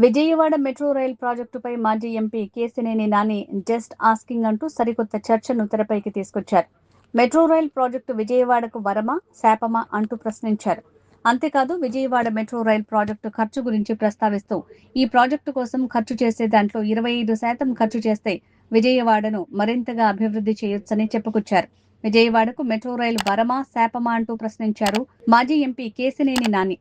Vijayawada metro rail ప్రాజెక్టుపై మాజీ MP Kesineni Nani just asking అంటూ సరికొత్త చర్చను తెరపైకి తీసుకొచ్చారు. మెట్రో రైల్ ప్రాజెక్టు విజయవాడకు వరమా, శాపమా అంటూ ప్రశ్నించారు. అంతేకాదు విజయవాడ మెట్రో రైల్ ప్రాజెక్టు ఖర్చు గురించి ప్రస్తావిస్తూ ఈ ప్రాజెక్టు కోసం ఖర్చు చేసే దాంట్లో 25% ఖర్చు చేస్తే విజయవాడను మరింతగా అభివృద్ధి చేయొచ్చని చెప్పుకొచ్చారు. విజయవాడకు మెట్రో రైలు వరమా, శాపమా అంటూ ప్రశ్నించారు మాజీ ఎంపీ కేశినేని నాని.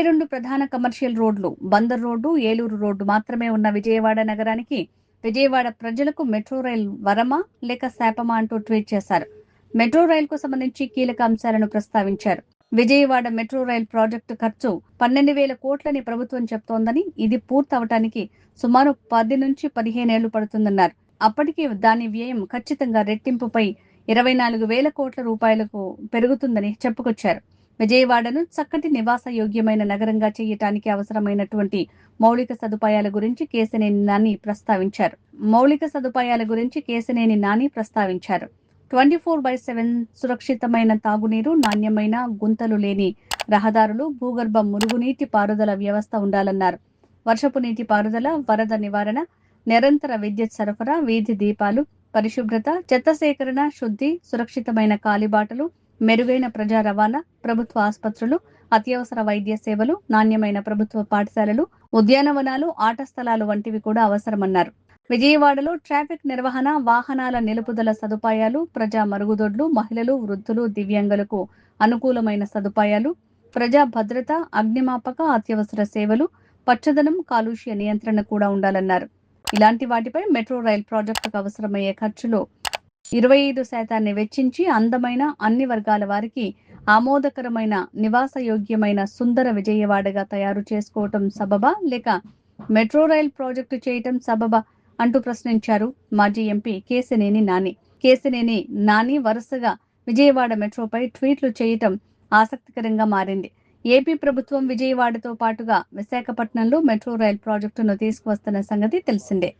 రెండు ప్రధాన కమర్షియల్ రోడ్లు, బందర్ రోడ్డు, ఏలూరు రోడ్డు మాత్రమే ఉన్న విజయవాడ నగరానికి విజయవాడ ప్రజలకు మెట్రో రైల్ వరమా లేక శాపమా అంటూ ట్వీట్ చేశారు. మెట్రో రైలుకు సంబంధించి కీలక అంశాలను ప్రస్తావించారు. విజయవాడ మెట్రో రైల్ ప్రాజెక్టు ఖర్చు 12,000 కోట్లని ప్రభుత్వం చెప్తోందని, ఇది పూర్తవటానికి సుమారు 10 నుంచి 15 ఏళ్లు పడుతుందన్నారు. అప్పటికి దాని వ్యయం ఖచ్చితంగా రెట్టింపుపై 24,000 కోట్ల రూపాయలకు పెరుగుతుందని చెప్పుకొచ్చారు. విజయవాడను చక్కటి నివాస యోగ్యమైన నగరంగా చేయటానికి అవసరమైనటువంటి మౌలిక సదుపాయాల గురించి కేశినేని నాని ప్రస్తావించారు. 24/7 సురక్షితమైన తాగునీరు, నాణ్యమైన గుంతలు లేని రహదారులు, భూగర్భ మురుగునీటి పారుదల వ్యవస్థ ఉండాలన్నారు. వర్షపు నీటి పారుదల, వరద నివారణ, నిరంతర విద్యుత్ సరఫరా, వీధి దీపాలు, పరిశుభ్రత, చెత్త సేకరణ, శుద్ధి, సురక్షితమైన కాలిబాటలు, మెరుగైన ప్రజా రవాణా, ప్రభుత్వ ఆసుపత్రులు, అత్యవసర వైద్య సేవలు, నాణ్యమైన ప్రభుత్వ పాఠశాలలు, ఉద్యానవనాలు, ఆట స్థలాలు వంటివి కూడా అవసరమన్నారు. విజయవాడలో ట్రాఫిక్ నిర్వహణ, వాహనాల నిలుపుదల సదుపాయాలు, ప్రజా మరుగుదొడ్లు, మహిళలు, వృద్ధులు, దివ్యాంగులకు అనుకూలమైన సదుపాయాలు, ప్రజా భద్రత, అగ్నిమాపక, అత్యవసర సేవలు, పచ్చదనం, కాలుష్య నియంత్రణ కూడా ఉండాలన్నారు. ఇలాంటి వాటిపై మెట్రో రైల్ ప్రాజెక్టుకు అవసరమయ్యే ఖర్చులో 25% వెచ్చించి అందమైన, అన్ని వర్గాల వారికి ఆమోదకరమైన, నివాసయోగ్యమైన సుందర విజయవాడగా తయారు చేసుకోవటం సబబా లేక మెట్రో రైల్ ప్రాజెక్టు చేయటం సబబా అంటూ ప్రశ్నించారు మాజీ ఎంపీ కేశినేని నాని వరుసగా విజయవాడ మెట్రోపై ట్వీట్లు చేయటం ఆసక్తికరంగా మారింది. ఏపీ ప్రభుత్వం విజయవాడతో పాటుగా విశాఖపట్నంలో మెట్రో రైల్ ప్రాజెక్టును తీసుకువస్తున్న సంగతి తెలిసిందే.